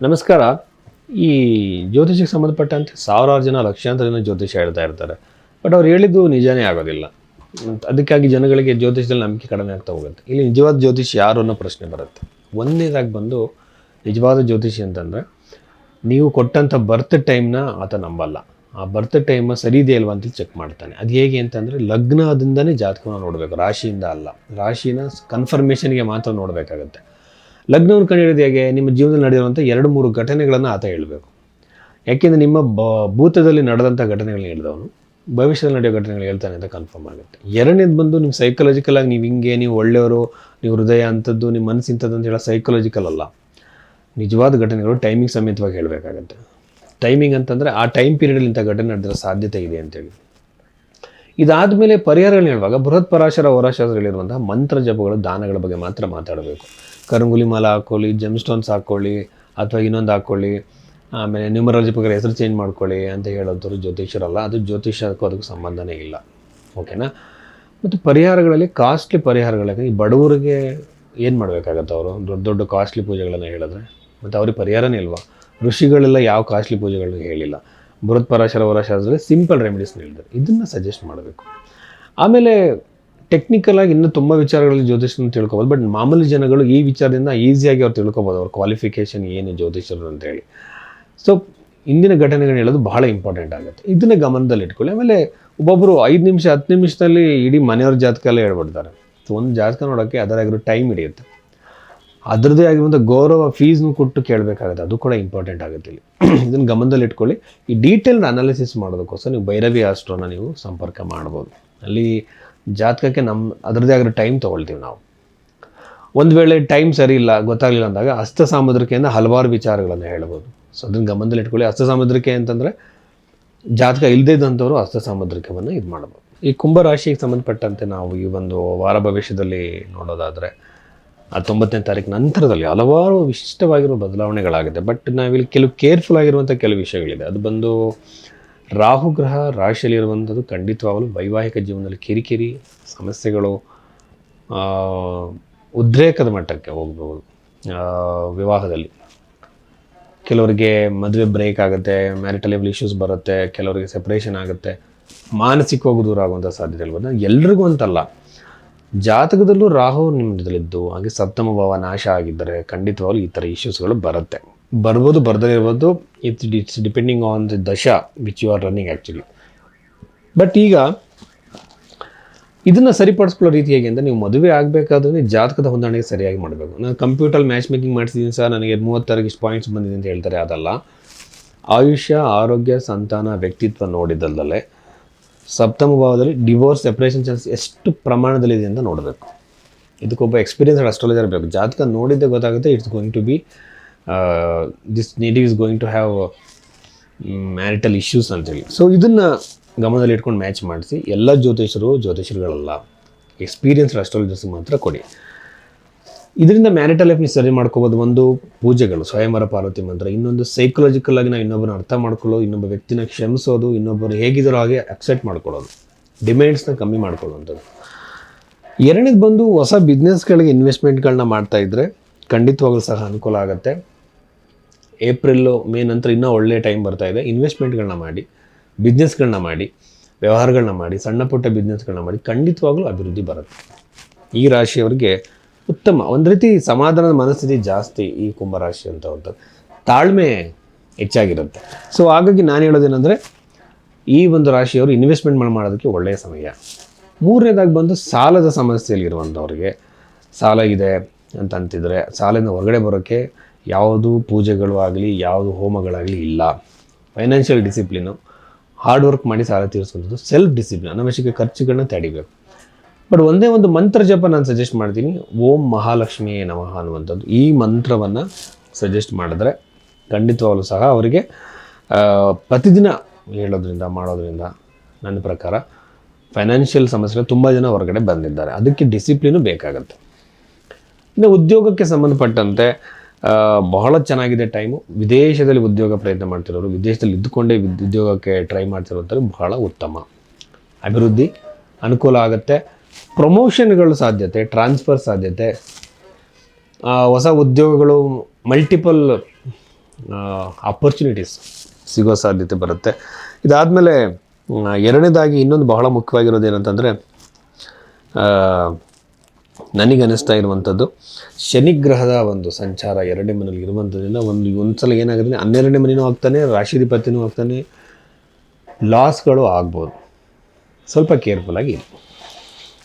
ನಮಸ್ಕಾರ. ಈ ಜ್ಯೋತಿಷಕ್ಕೆ ಸಂಬಂಧಪಟ್ಟಂತೆ ಸಾವಿರಾರು ಜನ ಲಕ್ಷಾಂತರ ಜನ ಜ್ಯೋತಿಷ ಹೇಳ್ತಾ ಇರ್ತಾರೆ. ಬಟ್ ಅವ್ರು ಹೇಳಿದ್ದು ನಿಜಾನೇ ಆಗೋದಿಲ್ಲ. ಅದಕ್ಕಾಗಿ ಜನಗಳಿಗೆ ಜ್ಯೋತಿಷದಲ್ಲಿ ನಂಬಿಕೆ ಕಡಿಮೆ ಆಗ್ತಾ ಹೋಗುತ್ತೆ. ಇಲ್ಲಿ ನಿಜವಾದ ಜ್ಯೋತಿಷಿ ಯಾರು ಅನ್ನೋ ಪ್ರಶ್ನೆ ಬರುತ್ತೆ. ಒಂದನೇದಾಗಿ ಬಂದು ನಿಜವಾದ ಜ್ಯೋತಿಷಿ ಅಂತಂದರೆ ನೀವು ಕೊಟ್ಟಂಥ ಬರ್ತ್ ಟೈಮ್ನ ಆತ ನಂಬಲ್ಲ. ಆ ಬರ್ತ್ ಟೈಮ್ ಸರಿ ಇದೆ ಅಲ್ವಾ ಅಂತ ಚೆಕ್ ಮಾಡ್ತಾನೆ. ಅದು ಹೇಗೆ ಅಂತಂದರೆ ಲಗ್ನದಿಂದನೇ ಜಾತಕವನ್ನು ನೋಡಬೇಕು, ರಾಶಿಯಿಂದ ಅಲ್ಲ. ರಾಶಿನ ಕನ್ಫರ್ಮೇಷನ್ಗೆ ಮಾತ್ರ ನೋಡಬೇಕಾಗತ್ತೆ. ಲಗ್ನವನ್ನು ಕಂಡುಹಿಡಿದು ಹೇಗೆ? ನಿಮ್ಮ ಜೀವನದಲ್ಲಿ ನಡೆಯುವಂಥ 2-3 ಘಟನೆಗಳನ್ನು ಆತ ಹೇಳಬೇಕು. ಯಾಕೆಂದರೆ ನಿಮ್ಮ ಭೂತದಲ್ಲಿ ನಡೆದಂಥ ಘಟನೆಗಳನ್ನ ಹೇಳಿದವನು ಭವಿಷ್ಯದಲ್ಲಿ ನಡೆಯೋ ಘಟನೆಗಳು ಹೇಳ್ತಾನೆ ಅಂತ ಕನ್ಫರ್ಮ್ ಆಗುತ್ತೆ. ಎರಡನೇದು ಬಂದು ನಿಮ್ಮ ಸೈಕಲಾಜಿಕಲಾಗಿ ನೀವು ಹಿಂಗೆ, ನೀವು ಒಳ್ಳೆಯವರು, ನೀವು ಹೃದಯ ಅಂಥದ್ದು, ನಿಮ್ಮ ಮನಸ್ಸು ಇಂಥದ್ದು ಅಂತ ಹೇಳೋ ಸೈಕಲಾಜಿಕಲ್ ಅಲ್ಲ. ನಿಜವಾದ ಘಟನೆಗಳು ಟೈಮಿಂಗ್ ಸಮೇತವಾಗಿ ಹೇಳಬೇಕಾಗತ್ತೆ. ಟೈಮಿಂಗ್ ಅಂತಂದರೆ ಆ ಟೈಮ್ ಪೀರಿಯಡಲ್ಲಿ ಇಂಥ ಘಟನೆ ನಡೆದಿರೋ ಸಾಧ್ಯತೆ ಇದೆ ಅಂತೇಳಿ. ಇದಾದಮೇಲೆ ಪರಿಹಾರಗಳನ್ನ ಹೇಳುವಾಗ ಬೃಹತ್ ಪರಾಶರ ಹೋರಾಶಾಸ್ತ್ರಗಳಿರುವಂತಹ ಮಂತ್ರ ಜಪಗಳು, ದಾನಗಳ ಬಗ್ಗೆ ಮಾತ್ರ ಮಾತಾಡಬೇಕು. ಕರಂಗುಲಿ ಮಾಲ ಹಾಕ್ಕೊಳ್ಳಿ, ಜೆಮ್ ಸ್ಟೋನ್ಸ್ ಹಾಕ್ಕೊಳ್ಳಿ, ಅಥವಾ ಇನ್ನೊಂದು ಹಾಕ್ಕೊಳ್ಳಿ, ಆಮೇಲೆ ನ್ಯೂಮರಾಲಜಿ ಪ್ರಕಾರ ಹೆಸರು ಚೇಂಜ್ ಮಾಡ್ಕೊಳ್ಳಿ ಅಂತ ಹೇಳೋಂಥವ್ರು ಜ್ಯೋತಿಷರಲ್ಲ. ಅದು ಜ್ಯೋತಿಷಕ್ಕೂ ಅದಕ್ಕೂ ಸಂಬಂಧನೇ ಇಲ್ಲ. ಓಕೆನಾ? ಮತ್ತು ಪರಿಹಾರಗಳಲ್ಲಿ ಕಾಸ್ಟ್ಲಿ ಪರಿಹಾರಗಳಿಗೆ ಈ ಬಡವರಿಗೆ ಏನು ಮಾಡಬೇಕಾಗತ್ತೆ? ಅವರು ದೊಡ್ಡ ದೊಡ್ಡ ಕಾಸ್ಟ್ಲಿ ಪೂಜೆಗಳನ್ನು ಹೇಳಿದ್ರೆ ಮತ್ತು ಅವ್ರಿಗೆ ಪರಿಹಾರನೇ ಇಲ್ವಾ? ಋಷಿಗಳೆಲ್ಲ ಯಾವ ಕಾಸ್ಟ್ಲಿ ಪೂಜೆಗಳನ್ನ ಹೇಳಿಲ್ಲ. ಬೃಹತ್ ಪರಾಶರ ಹೋರಾಶಾಸ್ತ್ರದಲ್ಲಿ ಸಿಂಪಲ್ ರೆಮಿಡೀಸ್ನ ಹೇಳಿದ್ದಾರೆ. ಇದನ್ನು ಸಜೆಸ್ಟ್ ಮಾಡಬೇಕು. ಆಮೇಲೆ ಟೆಕ್ನಿಕಲಾಗಿ ಇನ್ನೂ ತುಂಬ ವಿಚಾರಗಳಲ್ಲಿ ಜ್ಯೋತಿಷನ ತಿಳ್ಕೊಬೋದು. ಬಟ್ ಮಾಮೂಲಿ ಜನಗಳು ಈ ವಿಚಾರದಿಂದ ಈಸಿಯಾಗಿ ಅವ್ರು ತಿಳ್ಕೊಬೋದು, ಅವ್ರ ಕ್ವಾಲಿಫಿಕೇಷನ್ ಏನು ಜ್ಯೋತಿಷರು ಅಂತೇಳಿ. ಸೊ ಇಂದಿನ ಘಟನೆಗಳನ್ನ ಹೇಳೋದು ಬಹಳ ಇಂಪಾರ್ಟೆಂಟ್ ಆಗುತ್ತೆ. ಇದನ್ನು ಗಮನದಲ್ಲಿ ಇಟ್ಕೊಳ್ಳಿ. ಆಮೇಲೆ ಒಬ್ಬೊಬ್ಬರು 5 ನಿಮಿಷ 10 ನಿಮಿಷದಲ್ಲಿ ಇಡೀ ಮನೆಯವ್ರ ಜಾತಕ ಎಲ್ಲ ಹೇಳ್ಬಿಡ್ತಾರೆ. ಸೊ ಒಂದು ಜಾತಕ ನೋಡೋಕ್ಕೆ ಅದರಾಗಿರೋ ಟೈಮ್ ಹಿಡಿಯುತ್ತೆ. ಅದರದ್ದೇ ಆಗಿರುವಂಥ ಗೌರವ ಫೀಸ್ನು ಕೊಟ್ಟು ಕೇಳಬೇಕಾಗುತ್ತೆ. ಅದು ಕೂಡ ಇಂಪಾರ್ಟೆಂಟ್ ಆಗುತ್ತೆ ಇಲ್ಲಿ. ಇದನ್ನು ಗಮನದಲ್ಲಿ ಇಟ್ಕೊಳ್ಳಿ. ಈ ಡೀಟೇಲ್ಡ್ ಅನಾಲಿಸಿಸ್ ಮಾಡೋದಕ್ಕೋಸ್ಕರ ನೀವು ಭೈರವಿ ಆಸ್ಟ್ರೋನ ನೀವು ಸಂಪರ್ಕ ಮಾಡ್ಬೋದು. ಅಲ್ಲಿ ಜಾತಕಕ್ಕೆ ಅದರದ್ದೇ ಆಗಿರೋ ಟೈಮ್ ತೊಗೊಳ್ತೀವಿ ನಾವು. ಒಂದು ವೇಳೆ ಟೈಮ್ ಸರಿ ಇಲ್ಲ, ಗೊತ್ತಾಗಲಿಲ್ಲ ಅಂದಾಗ ಹಸ್ತ ಸಾಮುದ್ರಿಕೆಯಿಂದ ಹಲವಾರು ವಿಚಾರಗಳನ್ನು ಹೇಳ್ಬೋದು. ಸೊ ಅದನ್ನು ಗಮನದಲ್ಲಿ ಇಟ್ಕೊಳ್ಳಿ. ಹಸ್ತ ಸಾಮುದ್ರಿಕೆ ಅಂತಂದರೆ ಜಾತಕ ಇಲ್ಲದೇ ಇದ್ದಂಥವ್ರು ಹಸ್ತ ಸಾಮುದ್ರಿಕವನ್ನು ಇದು ಮಾಡ್ಬೋದು. ಈ ಕುಂಭರಾಶಿಗೆ ಸಂಬಂಧಪಟ್ಟಂತೆ ನಾವು ಈ ಒಂದು ವಾರ ಭವಿಷ್ಯದಲ್ಲಿ ನೋಡೋದಾದರೆ 19ನೇ ತಾರೀಕು ನಂತರದಲ್ಲಿ ಹಲವಾರು ವಿಶಿಷ್ಟವಾಗಿರುವ ಬದಲಾವಣೆಗಳಾಗಿದೆ. ಬಟ್ ನಾವಿಲ್ಲಿ ಕೆಲವು ಕೇರ್ಫುಲ್ ಆಗಿರುವಂಥ ಕೆಲವು ವಿಷಯಗಳಿದೆ. ಅದು ಬಂದು ರಾಹುಗ್ರಹ ರಾಶಿಯಲ್ಲಿರುವಂಥದ್ದು ಖಂಡಿತವಾಗಲೂ ವೈವಾಹಿಕ ಜೀವನದಲ್ಲಿ ಕಿರಿಕಿರಿ ಸಮಸ್ಯೆಗಳು, ಉದ್ರೇಕದ ಮಟ್ಟಕ್ಕೆ ಹೋಗ್ಬೋದು. ವಿವಾಹದಲ್ಲಿ ಕೆಲವರಿಗೆ ಮದುವೆ ಬ್ರೇಕ್ ಆಗುತ್ತೆ, ಮ್ಯಾರಿಟಲ್ ಲೆವೆಲ್ ಇಶ್ಯೂಸ್ ಬರುತ್ತೆ, ಕೆಲವರಿಗೆ ಸೆಪ್ರೇಷನ್ ಆಗುತ್ತೆ, ಮಾನಸಿಕವಾಗಿ ದೂರ ಆಗುವಂಥ ಸಾಧ್ಯತೆ ಇರ್ಬೋದು. ಎಲ್ರಿಗೂ ಅಂತಲ್ಲ, ಜಾತಕದಲ್ಲೂ ರಾಹು ನಿಮ್ಮದಲ್ಲಿದ್ದು ಹಾಗೆ ಸಪ್ತಮ ಭಾವ ನಾಶ ಆಗಿದ್ದರೆ ಖಂಡಿತವಾಗ್ಲೂ ಈ ಥರ ಇಶ್ಯೂಸ್ಗಳು ಬರ್ಬೋದು, ಬರ್ದೇ ಇರ್ಬೋದು. It's depending on the dasha which you are running actually. But ಈಗ ಇದನ್ನು ಸರಿಪಡಿಸ್ಕೊಳ್ಳೋ ರೀತಿ ಹೇಗೆ ಅಂತ, ನೀವು ಮದುವೆ ಆಗಬೇಕಾದ್ರೆ ಜಾತಕದ ಹೊಂದಾಣಿಕೆ ಸರಿಯಾಗಿ ಮಾಡಬೇಕು. ನಾನು ಕಂಪ್ಯೂಟರ್ ಮ್ಯಾಚ್ ಮೇಕಿಂಗ್ ಮಾಡ್ತಿದ್ದೀನಿ ಸರ್, ನನಗೆ 36 ಇಷ್ಟು ಪಾಯಿಂಟ್ಸ್ ಬಂದಿದೆ ಅಂತ ಹೇಳ್ತಾರೆ. ಅದಲ್ಲ. ಆಯುಷ್ಯ, ಆರೋಗ್ಯ, ಸಂತಾನ, ವ್ಯಕ್ತಿತ್ವ ನೋಡಿದ್ದಲ್ಲದೆ ಸಪ್ತಮ ಭಾವದಲ್ಲಿ ಡಿವೋರ್ಸ್, ಸೆಪ್ರೇಷನ್ ಚಾನ್ಸ್ ಎಷ್ಟು ಪ್ರಮಾಣದಲ್ಲಿದೆ ಅಂತ ನೋಡಬೇಕು. ಇದಕ್ಕೊಬ್ಬ ಎಕ್ಸ್ಪೀರಿಯನ್ಸ್ಡ್ ಅಸ್ಟ್ರಾಲಜರ್ ಬೇಕು. ಜಾತಕ ನೋಡಿದ್ದೇ ಗೊತ್ತಾಗುತ್ತೆ it's going to be this native is going to have marital issues ಅಂತೇಳಿ. ಸೊ ಇದನ್ನು ಗಮನದಲ್ಲಿ ಇಟ್ಕೊಂಡು ಮ್ಯಾಚ್ ಮಾಡಿಸಿ. ಎಲ್ಲ ಜ್ಯೋತಿಷರುಗಳಲ್ಲ, ಎಕ್ಸ್ಪೀರಿಯನ್ಸ್ಡ್ ಅಸ್ಟ್ರಾಲಜರ್ಸ್ ಮಾತ್ರ ಕೊಡಿ. ಇದರಿಂದ ಮ್ಯಾರಿಟಲ್ ಲೈಫ್ನ ಸರಿ ಮಾಡ್ಕೋಬೋದು. ಒಂದು ಪೂಜೆಗಳು, ಸ್ವಯಂವರ ಪಾರ್ವತಿ ಮಂತ್ರ. ಇನ್ನೊಂದು ಸೈಕಲಾಜಿಕಲ್ ಆಗಿ ನಾವು ಇನ್ನೊಬ್ಬರನ್ನ ಅರ್ಥ ಮಾಡ್ಕೊಳ್ಳೋದು, ಇನ್ನೊಬ್ಬ ವ್ಯಕ್ತಿನ ಕ್ಷಮಿಸೋದು, ಇನ್ನೊಬ್ಬರು ಹೇಗಿದ್ದಾರೋ ಹಾಗೆ ಅಕ್ಸೆಪ್ಟ್ ಮಾಡ್ಕೊಳ್ಳೋದು, ಡಿಮ್ಯಾಂಡ್ಸ್ನ ಕಮ್ಮಿ ಮಾಡ್ಕೊಳ್ಳುವಂಥದ್ದು. ಎರಡನೇದು ಬಂದು ಹೊಸ ಬಿಸ್ನೆಸ್ಗಳಿಗೆ ಇನ್ವೆಸ್ಟ್ಮೆಂಟ್ಗಳನ್ನ ಮಾಡ್ತಾಯಿದ್ರೆ ಖಂಡಿತವಾಗಲೂ ಸಹ ಅನುಕೂಲ ಆಗುತ್ತೆ. ಏಪ್ರಿಲ್ಲು ಮೇ ನಂತರ ಇನ್ನೂ ಒಳ್ಳೆಯ ಟೈಮ್ ಬರ್ತಾಯಿದೆ. ಇನ್ವೆಸ್ಟ್ಮೆಂಟ್ಗಳನ್ನ ಮಾಡಿ, ಬಿಸ್ನೆಸ್ಗಳನ್ನ ಮಾಡಿ, ವ್ಯವಹಾರಗಳನ್ನ ಮಾಡಿ, ಸಣ್ಣ ಪುಟ್ಟ ಬಿಸ್ನೆಸ್ಗಳನ್ನ ಮಾಡಿ, ಖಂಡಿತವಾಗ್ಲೂ ಅಭಿವೃದ್ಧಿ ಬರುತ್ತೆ. ಈ ರಾಶಿಯವರಿಗೆ ಉತ್ತಮ ಒಂದು ರೀತಿ ಸಮಾಧಾನದ ಮನಸ್ಥಿತಿ ಜಾಸ್ತಿ. ಈ ಕುಂಭರಾಶಿ ಅಂತ ತಾಳ್ಮೆ ಹೆಚ್ಚಾಗಿರುತ್ತೆ. ಸೊ ಹಾಗಾಗಿ ನಾನು ಹೇಳೋದೇನೆಂದರೆ ಈ ಒಂದು ರಾಶಿಯವರು ಇನ್ವೆಸ್ಟ್ಮೆಂಟ್ ಮಾಡೋದಕ್ಕೆ ಒಳ್ಳೆಯ ಸಮಯ. ಮೂರನೇದಾಗಿ ಬಂದು ಸಾಲದ ಸಮಸ್ಯೆಯಲ್ಲಿರುವಂಥವ್ರಿಗೆ, ಸಾಲ ಇದೆ ಅಂತ ಅಂತಿದ್ರೆ ಸಾಲದಿಂದ ಹೊರಗಡೆ ಬರೋಕ್ಕೆ ಯಾವುದು ಪೂಜೆಗಳು ಆಗಲಿ, ಯಾವುದು ಹೋಮಗಳಾಗಲಿ ಇಲ್ಲ. ಫೈನಾನ್ಷಿಯಲ್ ಡಿಸಿಪ್ಲಿನು, ಹಾರ್ಡ್ ವರ್ಕ್ ಮಾಡಿ ಸಾಲ ತೀರಿಸುವಂಥದ್ದು, ಸೆಲ್ಫ್ ಡಿಸಿಪ್ಲಿನ್, ಅನವಶ್ಯಕ ಖರ್ಚುಗಳನ್ನ ತಡಿಬೇಕು. ಬಟ್ ಒಂದೇ ಒಂದು ಮಂತ್ರ ಜಪ ನಾನು ಸಜೆಸ್ಟ್ ಮಾಡ್ತೀನಿ. ಓಂ ಮಹಾಲಕ್ಷ್ಮಿಯೇ ನಮಃ ಅನ್ನುವಂಥದ್ದು. ಈ ಮಂತ್ರವನ್ನು ಸಜೆಸ್ಟ್ ಮಾಡಿದ್ರೆ ಖಂಡಿತವಾಗಲೂ ಸಹ ಅವರಿಗೆ ಪ್ರತಿದಿನ ಹೇಳೋದ್ರಿಂದ ಮಾಡೋದ್ರಿಂದ ನನ್ನ ಪ್ರಕಾರ ಫೈನಾನ್ಷಿಯಲ್ ಸಮಸ್ಯೆ ತುಂಬ ಜನ ಹೊರಗಡೆ ಬಂದಿದ್ದಾರೆ. ಅದಕ್ಕೆ ಡಿಸಿಪ್ಲಿನು ಬೇಕಾಗುತ್ತೆ. ಇನ್ನು ಉದ್ಯೋಗಕ್ಕೆ ಸಂಬಂಧಪಟ್ಟಂತೆ ಬಹಳ ಚೆನ್ನಾಗಿದೆ ಟೈಮು. ವಿದೇಶದಲ್ಲಿ ಉದ್ಯೋಗ ಪ್ರಯತ್ನ ಮಾಡ್ತಿರೋರು, ವಿದೇಶದಲ್ಲಿ ಇದ್ದುಕೊಂಡೇ ಉದ್ಯೋಗಕ್ಕೆ ಟ್ರೈ ಮಾಡ್ತಿರೋಂಥವ್ರು ಬಹಳ ಉತ್ತಮ. ಅಭಿವೃದ್ಧಿ ಅನುಕೂಲ ಆಗುತ್ತೆ. ಪ್ರಮೋಷನ್ಗಳು ಸಾಧ್ಯತೆ, ಟ್ರಾನ್ಸ್ಫರ್ ಸಾಧ್ಯತೆ, ಹೊಸ ಉದ್ಯೋಗಗಳು, ಮಲ್ಟಿಪಲ್ ಆಪರ್ಚುನಿಟೀಸ್ ಸಿಗೋ ಸಾಧ್ಯತೆ ಬರುತ್ತೆ. ಇದಾದಮೇಲೆ ಎರಡನೇದಾಗಿ ಇನ್ನೊಂದು ಬಹಳ ಮುಖ್ಯವಾಗಿರೋದು ಏನಂತಂದರೆ ನನಗನ್ನಿಸ್ತಾ ಇರುವಂಥದ್ದು ಶನಿಗ್ರಹದ ಒಂದು ಸಂಚಾರ ಎರಡನೇ ಮನೇಲಿ ಇರುವಂಥದ್ರಿಂದ ಒಂದು ಸಲ ಏನಾಗುತ್ತೆ 12ನೇ ಮನೆಯೂ ಆಗ್ತಾನೆ, ರಾಶಿಧಿಪತಿನೂ ಆಗ್ತಾನೆ, ಲಾಸ್ಗಳು ಆಗ್ಬೋದು. ಸ್ವಲ್ಪ ಕೇರ್ಫುಲ್ಲಾಗಿ